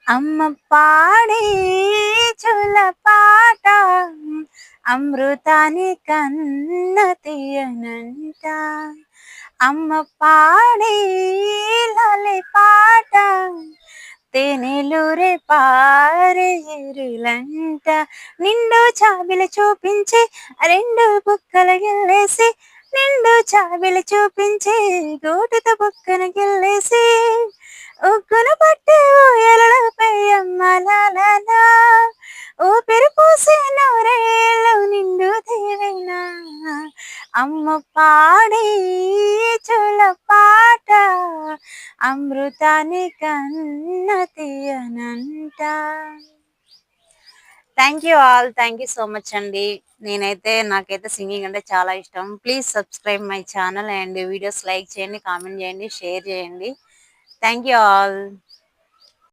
అమ్మ పాడే చుల పాట అమృతాని కన్న తీయనంట. అమ్మ పాడే లాలి పాట తేనెలూరే పారే ఎరులంట. నిండు చాబిలి చూపించి రెండు బుక్కల గిల్లేసి, నిండు చాబిలి చూపించి గూటితో బుక్కన గిల్లేసి, ఉగ్గును పట్టి ఊయలపై అమ్మలాలనా ఊపిరి పోసే నూరేళ్ళు నిండు దీవెనా. అమ్మ పాడే చుల పాట అమృతాని కన్న తీయనంట. Thank you all. Thank you so much అండి. నాకైతే సింగింగ్ అంటే చాలా ఇష్టం. Please subscribe my channel and videos like చేయండి, కామెంట్ చేయండి, షేర్ చేయండి. Thank you all.